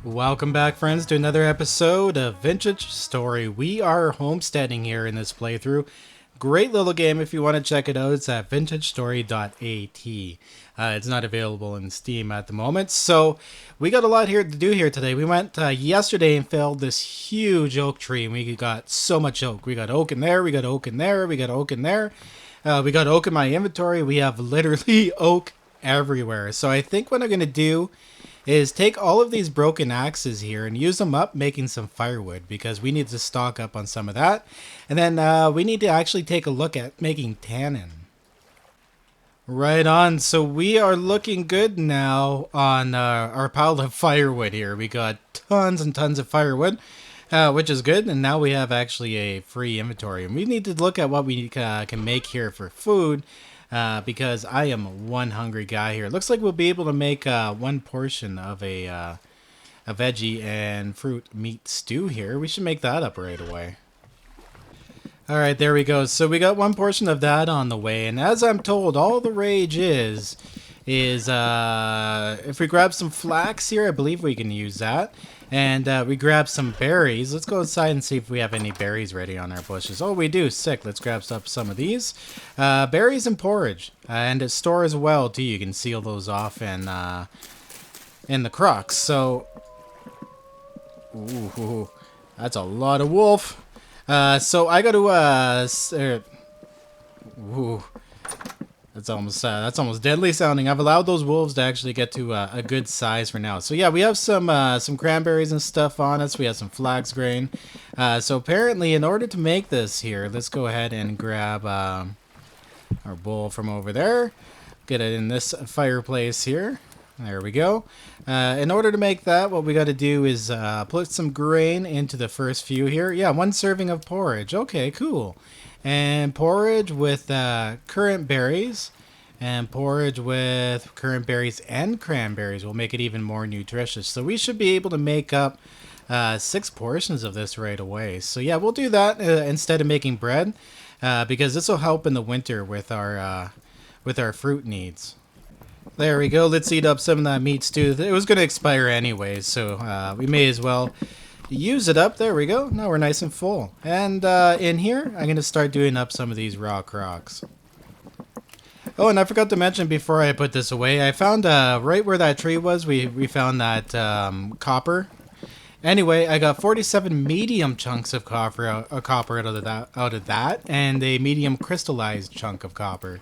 Welcome back, friends, to another episode of Vintage Story. We are homesteading here in this playthrough. Great little game if you want to check it out. It's at vintagestory.at. It's not available in Steam at the moment. So we got a lot here to do here today. We went yesterday and felled this huge oak tree. And we got so much oak. We got oak in there. We got oak in there. We got oak in there. We got oak in my inventory. We have literally oak everywhere. So I think what I'm going to do is take all of these broken axes here and use them up making some firewood, because we need to stock up on some of that. And then we need to actually take a look at making tannin. Right on. So we are looking good now on our pile of firewood here. We got tons and tons of firewood, which is good. And now we have actually a free inventory. And we need to look at what we can make here for food. Because I am one hungry guy here. It looks like we'll be able to make one portion of a veggie and fruit meat stew here. We should make that up right away. Alright, there we go. So we got one portion of that on the way. And as I'm told, all the rage is if we grab some flax here, I believe we can use that. And we grab some berries. Let's go inside and see if we have any berries ready on our bushes. Oh, we do. Sick. Let's grab up some of these. Berries and porridge. And it stores well, too. You can seal those off in the crocks. So, ooh, that's a lot of wolf. So I got to, ooh. That's almost deadly sounding. I've allowed those wolves to actually get to a good size for now. So yeah, we have some cranberries and stuff on us. We have some flax grain. So apparently, in order to make this here, let's go ahead and grab our bowl from over there. Get it in this fireplace here. There we go. In order to make that, what we got to do is put some grain into the first few here. Yeah, 1 serving of porridge. Okay, cool. And porridge with currant berries, and porridge with currant berries and cranberries will make it even more nutritious. So we should be able to make up 6 portions of this right away. So yeah, we'll do that instead of making bread, because this will help in the winter with our fruit needs. There we go. Let's eat up some of that meat stew. It was going to expire anyway, so we may as well use it up. There we go. Now we're nice and full. And in here, I'm going to start doing up some of these raw crocs. Oh, and I forgot to mention before I put this away, I found right where that tree was, we found that copper. Anyway, I got 47 medium chunks of copper out of that, and a medium crystallized chunk of copper.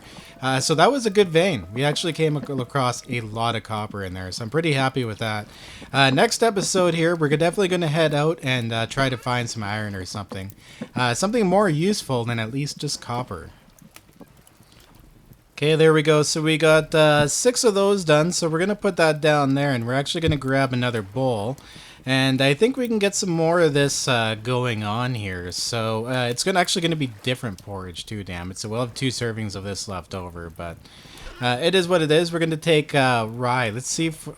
So that was a good vein. We actually came across a lot of copper in there, so I'm pretty happy with that. Next episode here, we're definitely going to head out and try to find some iron or something. Something more useful than at least just copper. Okay, there we go. So we got 6 of those done, so we're going to put that down there, and we're actually going to grab another bowl. And I think we can get some more of this going on here. So it's actually going to be different porridge too, damn it. So we'll have 2 servings of this left over. But it is what it is. We're going to take rye. Let's see if it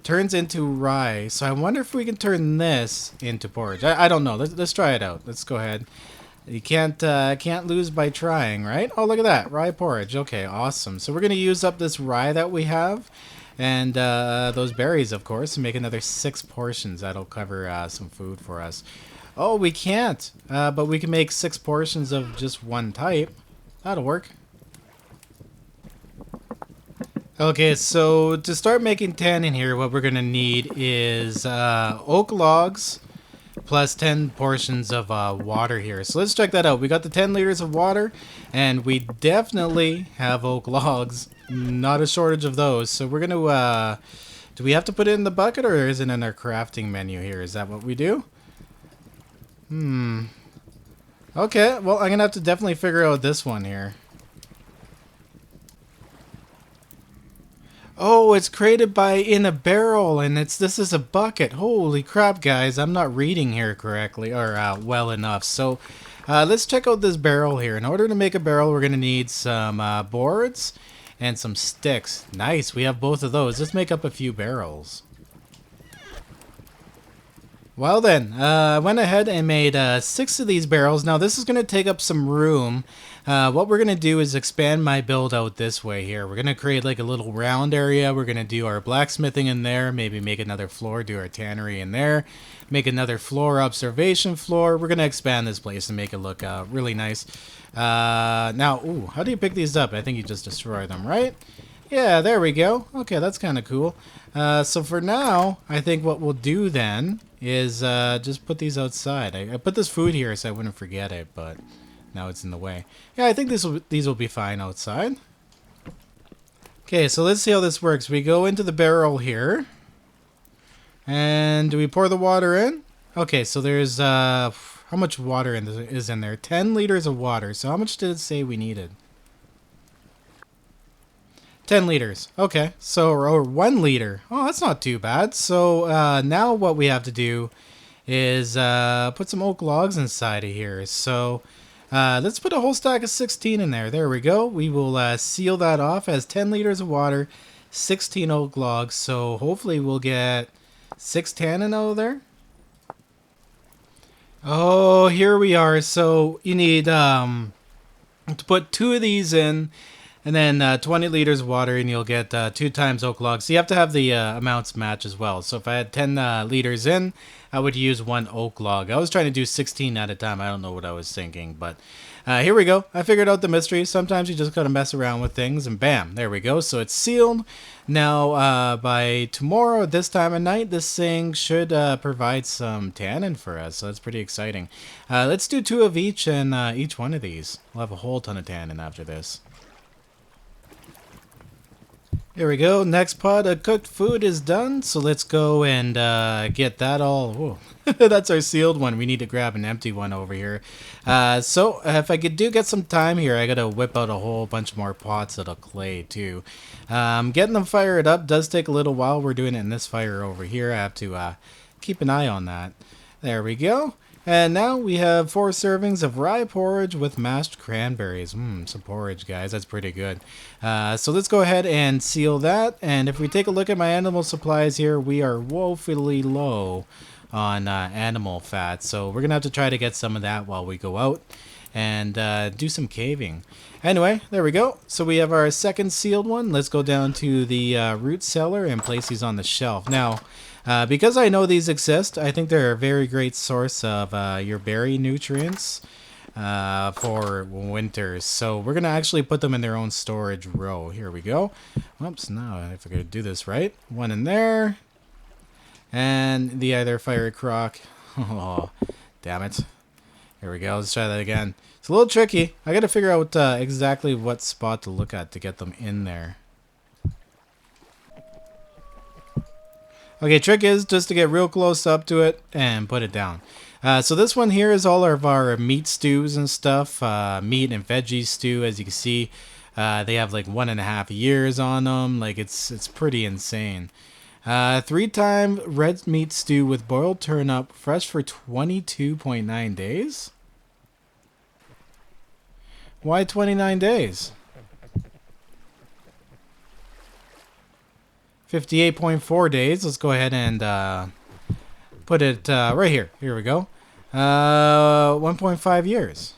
turns into rye. So I wonder if we can turn this into porridge. I don't know. Let's try it out. Let's go ahead. You can't lose by trying, right? Oh, look at that. Rye porridge. Okay, awesome. So we're going to use up this rye that we have. And those berries, of course, and make another 6 portions. That'll cover some food for us. Oh, we can't. But we can make 6 portions of just one type. That'll work. Okay, so to start making tannin here, what we're going to need is oak logs plus 10 portions of water here. So let's check that out. We got the 10 liters of water, and we definitely have oak logs. Not a shortage of those. So we're going to, do we have to put it in the bucket, or is it in our crafting menu here? Is that what we do? Okay, well, I'm going to have to definitely figure out this one here. Oh, it's created by in a barrel, and this is a bucket. Holy crap, guys. I'm not reading here correctly, or well enough. So let's check out this barrel here. In order to make a barrel, we're going to need some boards and some sticks. Nice, we have both of those. Let's make up a few barrels. Well then, I went ahead and made 6 of these barrels. Now this is going to take up some room. What we're going to do is expand my build out this way here. We're going to create like a little round area. We're going to do our blacksmithing in there, maybe make another floor, do our tannery in there, make another floor, observation floor. We're going to expand this place and make it look really nice. Now, ooh, how do you pick these up? I think you just destroy them, right? Yeah, there we go. Okay, that's kind of cool. So for now, I think what we'll do then is just put these outside. I put this food here so I wouldn't forget it, but now it's in the way. Yeah, I think these will be fine outside. Okay, so let's see how this works. We go into the barrel here. And do we pour the water in? Okay, so there's, how much water is in there? 10 liters of water. So how much did it say we needed? 10 liters. Okay, so, or 1 liter. Oh, that's not too bad. So now what we have to do is put some oak logs inside of here. So let's put a whole stack of 16 in there. There we go. We will seal that off as 10 liters of water, 16 oak logs. So hopefully we'll get 6 tannin out of there. Oh, here we are. So you need to put 2 of these in. And then 20 liters of water, and you'll get 2 times oak logs. So you have to have the amounts match as well. So if I had 10 liters in, I would use 1 oak log. I was trying to do 16 at a time. I don't know what I was thinking, but here we go. I figured out the mystery. Sometimes you just gotta mess around with things, and bam, there we go. So it's sealed. Now, by tomorrow, this time of night, this thing should provide some tannin for us. So that's pretty exciting. Let's do 2 of each, and each one of these. We'll have a whole ton of tannin after this. Here we go. Next pot of cooked food is done. So let's go and get that all. Whoa. That's our sealed one. We need to grab an empty one over here. So if I get some time here, I got to whip out a whole bunch more pots of clay too. Getting them fired up does take a little while. We're doing it in this fire over here. I have to keep an eye on that. There we go. And now we have 4 servings of rye porridge with mashed cranberries. Some porridge, guys. That's pretty good. So let's go ahead and seal that. And if we take a look at my animal supplies here, we are woefully low on animal fat. So we're going to have to try to get some of that while we go out and do some caving. Anyway, there we go. So we have our second sealed one. Let's go down to the root cellar and place these on the shelf. Now, because I know these exist, I think they're a very great source of your berry nutrients for winters. So we're going to actually put them in their own storage row. Here we go. Oops, now if I could do this right. 1 in there. And the other fiery crock. Oh, damn it. Here we go. Let's try that again. It's a little tricky. I got to figure out exactly what spot to look at to get them in there. Okay, trick is just to get real close up to it and put it down. So this one here is all of our meat stews and stuff. Meat and veggie stew, as you can see. They have like 1.5 years on them. Like it's pretty insane. 3-time red meat stew with boiled turnip, fresh for 22.9 days? Why 29 days? 58.4 days. Let's go ahead and put it right here. Here we go. 1.5 years.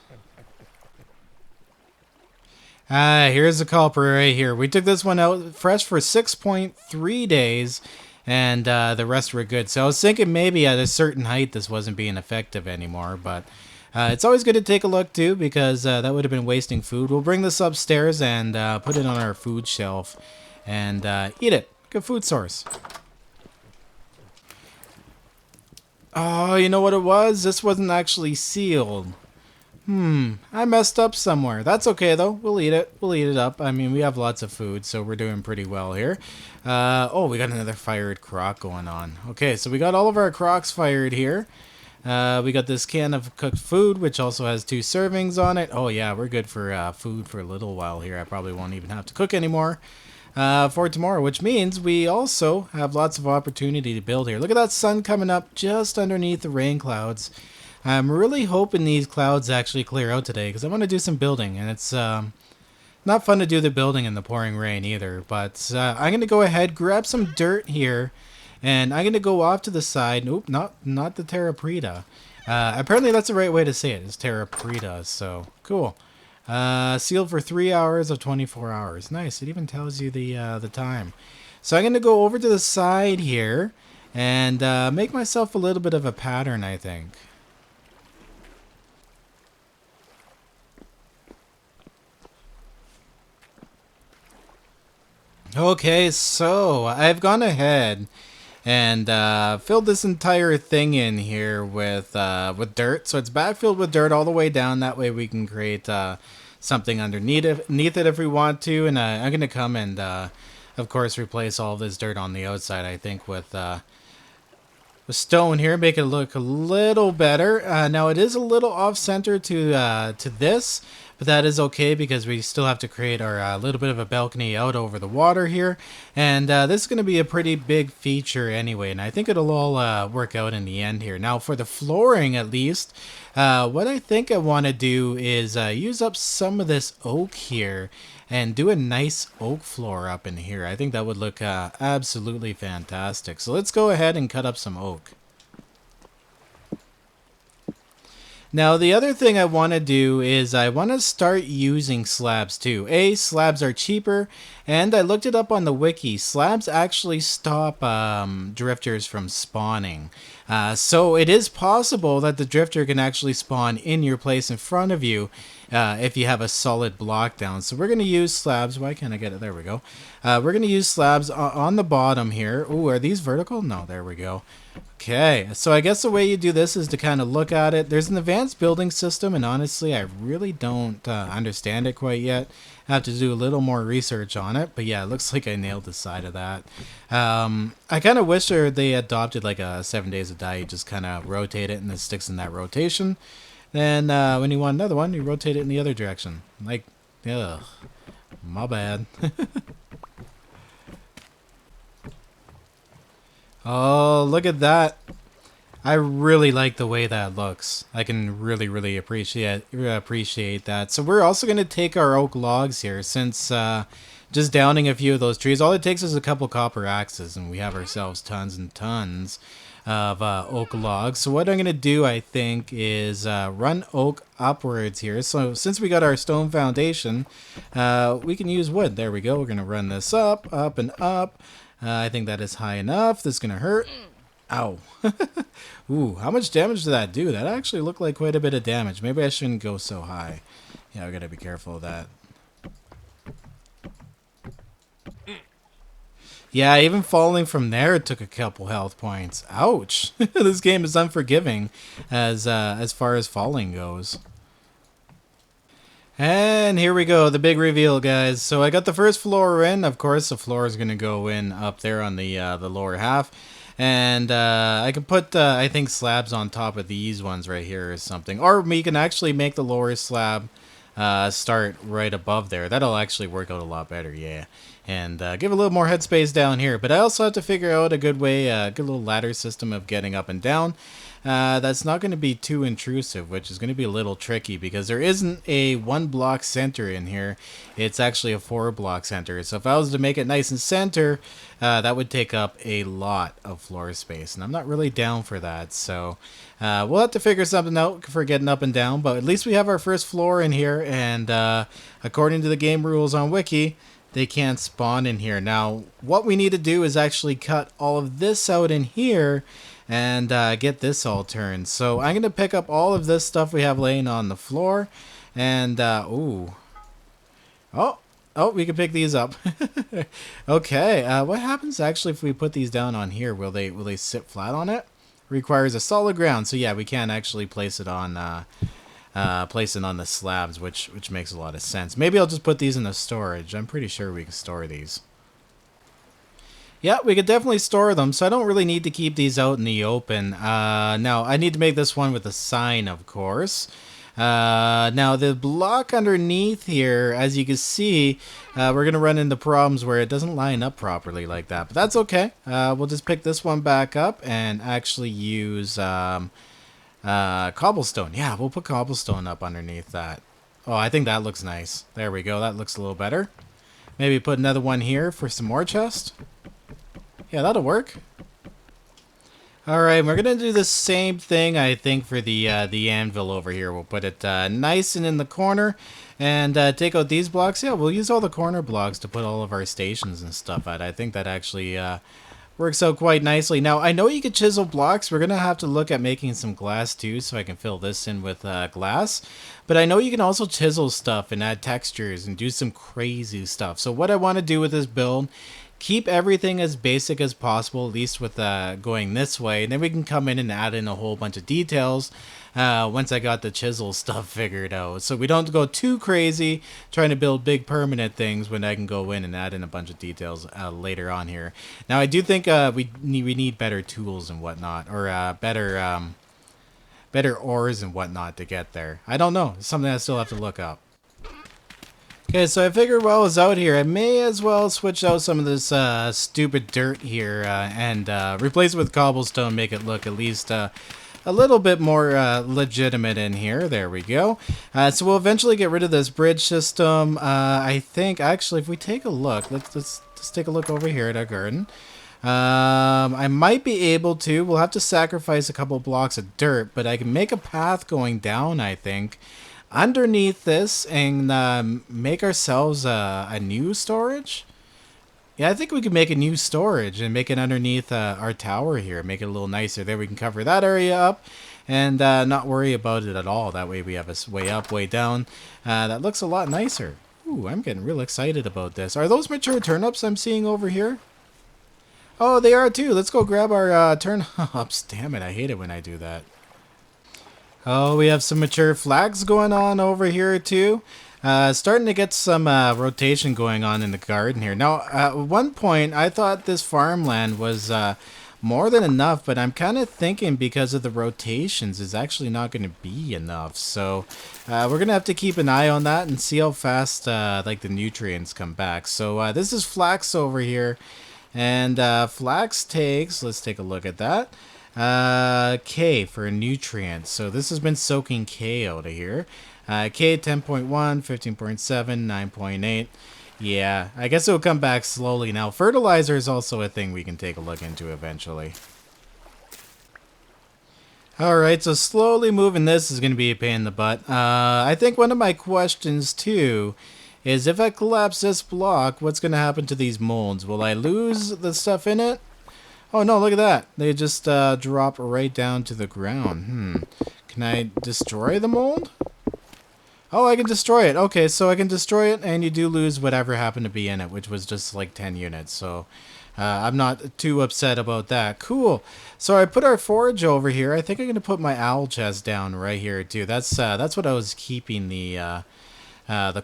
Here's the culprit right here. We took this one out fresh for 6.3 days, and the rest were good. So I was thinking maybe at a certain height this wasn't being effective anymore, but it's always good to take a look too, because that would have been wasting food. We'll bring this upstairs and put it on our food shelf and eat it. Good food source. Oh, you know what it was? This wasn't actually sealed. I messed up somewhere. That's okay though. We'll eat it. We'll eat it up. I mean, we have lots of food, so we're doing pretty well here. Oh, we got another fired crock going on. Okay, so we got all of our crocks fired here. We got this can of cooked food, which also has 2 servings on it. Oh yeah, we're good for food for a little while here. I probably won't even have to cook anymore for tomorrow, which means we also have lots of opportunity to build here. Look at that sun coming up just underneath the rain clouds. I'm really hoping these clouds actually clear out today, because I want to do some building, and it's not fun to do the building in the pouring rain either. But I'm going to go ahead, grab some dirt here, And I'm going to go off to the side. Nope, not the Terra Preta. Apparently that's the right way to say it. It's Terra Preta, so cool. Sealed for 3 hours of 24 hours. Nice. It even tells you the time. So I'm going to go over to the side here and make myself a little bit of a pattern, I think. Okay, so I've gone ahead and filled this entire thing in here with dirt. So it's backfilled with dirt all the way down. That way we can create something underneath it if we want to. And I'm going to come and, of course, replace all this dirt on the outside, I think, with stone here, make it look a little better. Now it is a little off center to this, but that is okay because we still have to create our little bit of a balcony out over the water here, and this is going to be a pretty big feature anyway, and I think it'll all work out in the end here. Now for the flooring, at least, what I think I want to do is use up some of this oak here and do a nice oak floor up in here. I think that would look absolutely fantastic. So let's go ahead and cut up some oak. Now the other thing I want to do is I want to start using slabs too. Slabs are cheaper, and I looked it up on the wiki. Slabs actually stop drifters from spawning. So it is possible that the drifter can actually spawn in your place in front of you if you have a solid block down. So we're going to use slabs. Why can't I get it? There we go. We're going to use slabs on the bottom here. Ooh, are these vertical? No, there we go. Okay, so I guess the way you do this is to kind of look at it. There's an advanced building system, and honestly, I really don't understand it quite yet. I have to do a little more research on it, but yeah, it looks like I nailed the side of that. I kind of wish they adopted like a 7 days of die. You just kind of rotate it, and it sticks in that rotation. Then when you want another one, you rotate it in the other direction. Like, ugh, my bad. Oh, look at that. I really like the way that looks. I can really appreciate that. So we're also going to take our oak logs here, since just downing a few of those trees, all it takes is a couple copper axes, and we have ourselves tons and tons of oak logs. So what I'm going to do, I think, is run oak upwards here. So since we got our stone foundation, we can use wood. There we go. We're going to run this up and up. I think that is high enough. This is going to hurt. Ow. Ooh, how much damage did that do? That actually looked like quite a bit of damage. Maybe I shouldn't go so high. Yeah, I got to be careful of that. Yeah, even falling from there took a couple health points. Ouch. This game is unforgiving as far as falling goes. And here we go, the big reveal, guys. So I got the first floor in. Of course, the floor is going to go in up there on the lower half. And I can put, I think, slabs on top of these ones right here or something. Or we can actually make the lower slab start right above there. That'll actually work out a lot better, yeah. And give a little more headspace down here. But I also have to figure out a good way, a good little ladder system of getting up and down. That's not going to be too intrusive, which is going to be a little tricky because there isn't a 1 block center in here. It's actually a 4 block center. So if I was to make it nice and center, that would take up a lot of floor space, and I'm not really down for that. So we'll have to figure something out for getting up and down, but at least we have our first floor in here, and according to the game rules on Wiki, they can't spawn in here. Now, what we need to do is actually cut all of this out in here and get this all turned. So I'm going to pick up all of this stuff we have laying on the floor, and ooh. Oh, we can pick these up. Okay, what happens actually if we put these down on here? Will they sit flat on it? Requires a solid ground, so yeah, we can't actually place it on the slabs, which makes a lot of sense. Maybe I'll just put these in the storage. I'm pretty sure we can store these. Yeah, we could definitely store them, so I don't really need to keep these out in the open. Now, I need to make this one with a sign, of course. Now, the block underneath here, as you can see, we're going to run into problems where it doesn't line up properly like that. But that's okay. We'll just pick this one back up and actually use cobblestone. Yeah, we'll put cobblestone up underneath that. Oh, I think that looks nice. There we go. That looks a little better. Maybe put another one here for some more chest. Yeah, that'll work. All right, we're gonna do the same thing, I think, for the anvil over here. We'll put it nice and in the corner, and take out these blocks. Yeah, we'll use all the corner blocks to put all of our stations and stuff at. I think that actually works out quite nicely. Now, I know you could chisel blocks. We're gonna have to look at making some glass too, so I can fill this in with glass. But I know you can also chisel stuff and add textures and do some crazy stuff. So what I want to do with this build, keep everything as basic as possible, at least with going this way, and then we can come in and add in a whole bunch of details once I got the chisel stuff figured out. So we don't go too crazy trying to build big permanent things when I can go in and add in a bunch of details later on here. Now I do think we need better tools and whatnot, or better ores and whatnot to get there. I don't know. It's something I still have to look up. Okay, so I figured while I was out here, I may as well switch out some of this stupid dirt here and replace it with cobblestone, make it look at least a little bit more legitimate in here. There we go. So we'll eventually get rid of this bridge system. I think, actually, if we take a look, let's take a look over here at our garden. I might be able to. We'll have to sacrifice a couple blocks of dirt, but I can make a path going down, I think, underneath this and make ourselves a new storage. Yeah, I think we could make a new storage and make it underneath our tower here. Make it a little nicer. There we can cover that area up and not worry about it at all. That way we have a way up, way down. That looks a lot nicer. Ooh, I'm getting real excited about this. Are those mature turnips I'm seeing over here? Oh, they are too. Let's go grab our turnips. Damn it, I hate it when I do that. Oh, we have some mature flags going on over here too. Starting to get some rotation going on in the garden here. Now, at one point, I thought this farmland was more than enough, but I'm kind of thinking because of the rotations, it's actually not going to be enough. So we're going to have to keep an eye on that and see how fast like the nutrients come back. So this is flax over here. And flax takes, let's take a look at that. K for nutrients. So this has been soaking K out of here. K 10.1, 15.7, 9.8. Yeah, I guess it'll come back slowly now. Fertilizer is also a thing we can take a look into eventually. Alright, so slowly moving this is going to be a pain in the butt. I think one of my questions too is if I collapse this block, what's going to happen to these molds? Will I lose the stuff in it? Oh no, look at that. They just drop right down to the ground. Can I destroy the mold? Oh, I can destroy it. Okay, so I can destroy it and you do lose whatever happened to be in it, which was just like 10 units. So I'm not too upset about that. Cool. So I put our forage over here. I think I'm going to put my owl chest down right here too. That's what I was keeping the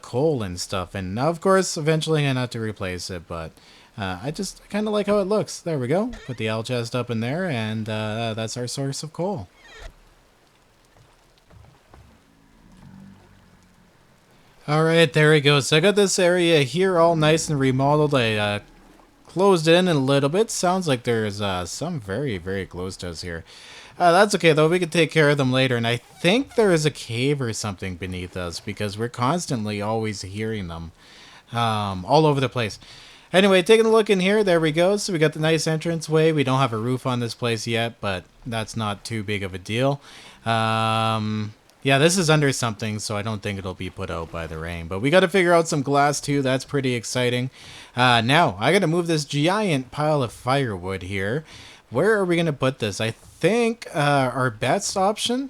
coal and stuff. And now, of course, eventually I'm going to have to replace it, but I just kind of like how it looks. There we go. Put the owl chest up in there, and that's our source of coal. Alright, there we go. So I got this area here all nice and remodeled. I closed in a little bit. Sounds like there's some very, very close to us here. That's okay, though. We can take care of them later. And I think there is a cave or something beneath us because we're constantly always hearing them all over the place. Anyway, taking a look in here, there we go. So we got the nice entranceway. We don't have a roof on this place yet, but that's not too big of a deal. Yeah, this is under something, so I don't think it'll be put out by the rain. But we got to figure out some glass, too. That's pretty exciting. Now, I got to move this giant pile of firewood here. Where are we going to put this? I think our best option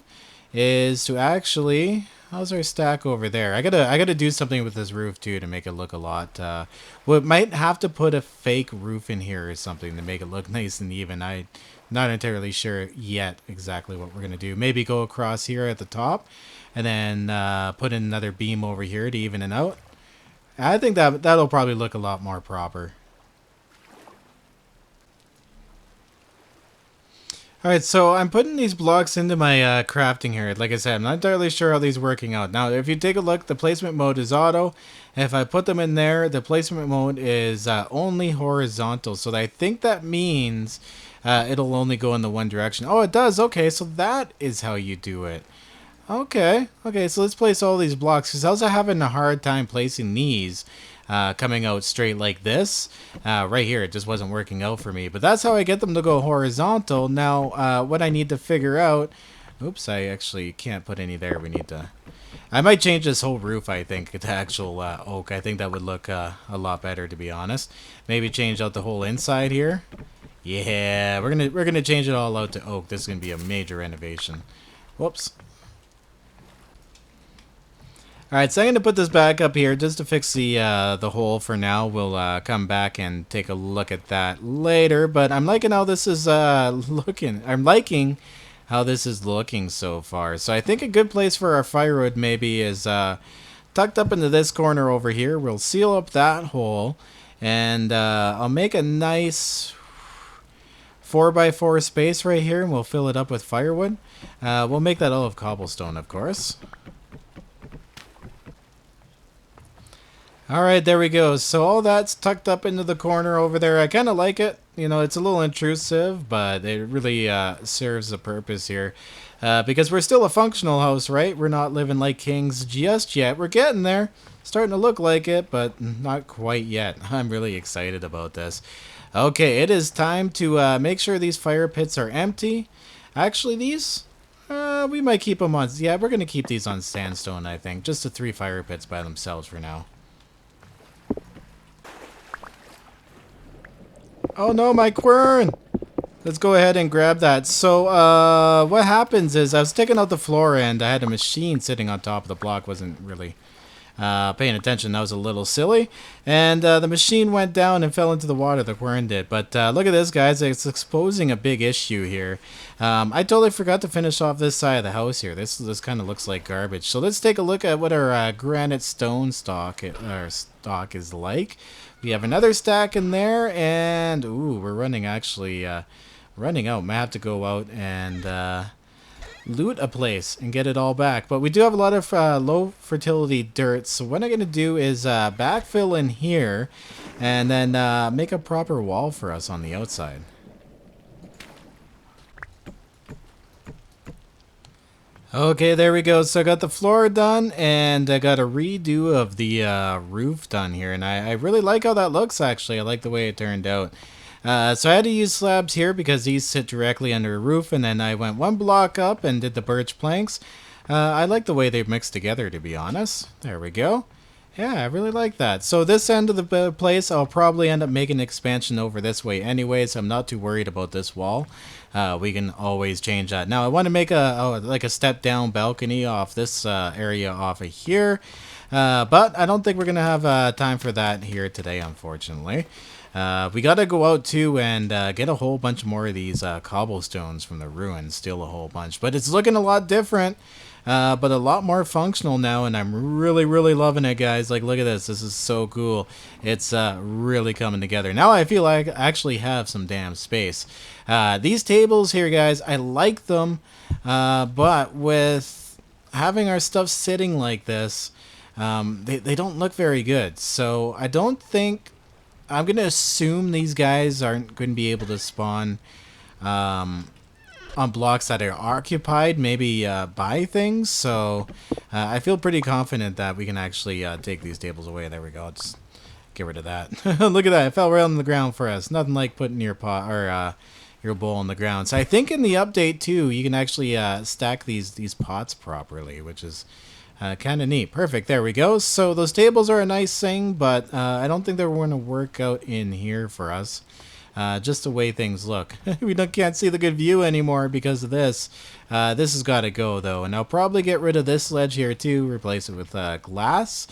is to actually... How's our stack over there? I gotta do something with this roof too to make it look a lot. We might have to put a fake roof in here or something to make it look nice and even. I'm not entirely sure yet exactly what we're gonna do. Maybe go across here at the top, and then put in another beam over here to even it out. I think that'll probably look a lot more proper. Alright, so I'm putting these blocks into my crafting here. Like I said, I'm not entirely sure how these are working out. Now, if you take a look, the placement mode is auto. If I put them in there, the placement mode is only horizontal. So I think that means it'll only go in the one direction. Oh, it does. Okay, so that is how you do it. Okay, so let's place all these blocks because I was having a hard time placing these coming out straight like this. Right here, it just wasn't working out for me. But that's how I get them to go horizontal. Now, what I need to figure out... Oops, I actually can't put any there. We need to... I might change this whole roof, I think, to actual oak. I think that would look a lot better, to be honest. Maybe change out the whole inside here. Yeah, we're gonna change it all out to oak. This is gonna be a major renovation. Whoops. Alright, so I'm going to put this back up here just to fix the hole for now. We'll come back and take a look at that later. But I'm liking how this is looking. I'm liking how this is looking so far. So I think a good place for our firewood maybe is tucked up into this corner over here. We'll seal up that hole. And I'll make a nice 4x4 space right here. And we'll fill it up with firewood. We'll make that all of cobblestone, of course. Alright, there we go. So all that's tucked up into the corner over there. I kind of like it. You know, it's a little intrusive, but it really serves a purpose here. Because we're still a functional house, right? We're not living like kings just yet. We're getting there. Starting to look like it, but not quite yet. I'm really excited about this. Okay, it is time to make sure these fire pits are empty. Actually, these... we might keep them on... Yeah, we're going to keep these on sandstone, I think. Just the 3 fire pits by themselves for now. Oh no, my quern! Let's go ahead and grab that. So, what happens is I was taking out the floor and I had a machine sitting on top of the block. Wasn't really paying attention. That was a little silly. And the machine went down and fell into the water. The quern did. But look at this, guys. It's exposing a big issue here. I totally forgot to finish off this side of the house here. This kind of looks like garbage. So let's take a look at what our granite stone stock is like. We have another stack in there, and ooh, we're running running out. Might have to go out and loot a place and get it all back. But we do have a lot of low fertility dirt, so what I'm going to do is backfill in here and then make a proper wall for us on the outside. Okay, there we go. So I got the floor done, and I got a redo of the roof done here, and I really like how that looks, actually. I like the way it turned out. So I had to use slabs here because these sit directly under a roof, and then I went 1 block up and did the birch planks. I like the way they mixed together, to be honest. There we go. Yeah, I really like that. So this end of the place, I'll probably end up making an expansion over this way anyway, so I'm not too worried about this wall. We can always change that. Now I want to make like a step down balcony off this area off of here, but I don't think we're gonna have time for that here today, unfortunately. We gotta go out too and get a whole bunch more of these cobblestones from the ruins, steal a whole bunch. But it's looking a lot different. But a lot more functional now, and I'm really loving it, guys. Like, look at this. This is so cool. It's really coming together. Now I feel like I actually have some damn space. These tables here, guys, I like them, but with having our stuff sitting like this, they don't look very good. So I don't think... I'm going to assume these guys aren't going to be able to spawn... on blocks that are occupied, maybe buy things. So I feel pretty confident that we can actually take these tables away. There we go. I'll just get rid of that. Look at that. It fell right on the ground for us. Nothing like putting your pot or your bowl on the ground. So I think in the update too, you can actually stack these pots properly, which is kind of neat. Perfect. There we go. So those tables are a nice thing, but I don't think they're going to work out in here for us. Just the way things look. We can't see the good view anymore because of this. This has got to go, though. And I'll probably get rid of this ledge here, too. Replace it with glass.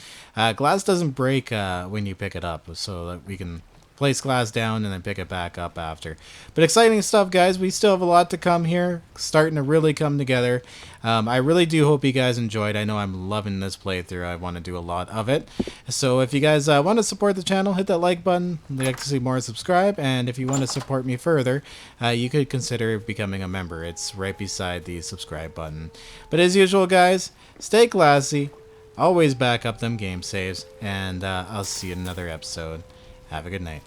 Glass doesn't break when you pick it up, so that we can place glass down and then pick it back up after. But exciting stuff, guys. We still have a lot to come here. Starting to really come together. I really do hope you guys enjoyed. I know I'm loving this playthrough. I want to do a lot of it. So if you guys want to support the channel, hit that like button. If you'd like to see more, subscribe. And if you want to support me further, you could consider becoming a member. It's right beside the subscribe button. But as usual, guys, stay classy. Always back up them game saves. And I'll see you in another episode. Have a good night.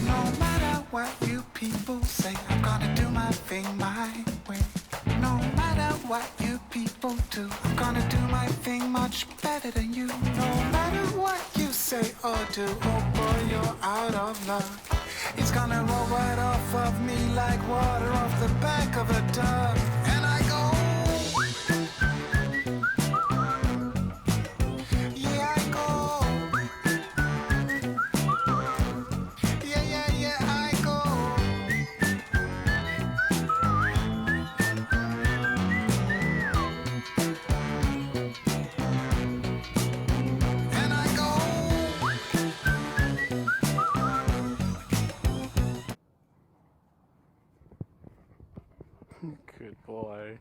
No matter what you people say, I'm gonna do my thing my way. No matter what you people do. I'm gonna do my thing much better than you. No matter what you say or do, oh boy, you're out of luck. It's gonna roll right off of me like water off the back of a duck. And I go, yeah, I go. Yeah, yeah, yeah, I go. And I go. Good boy.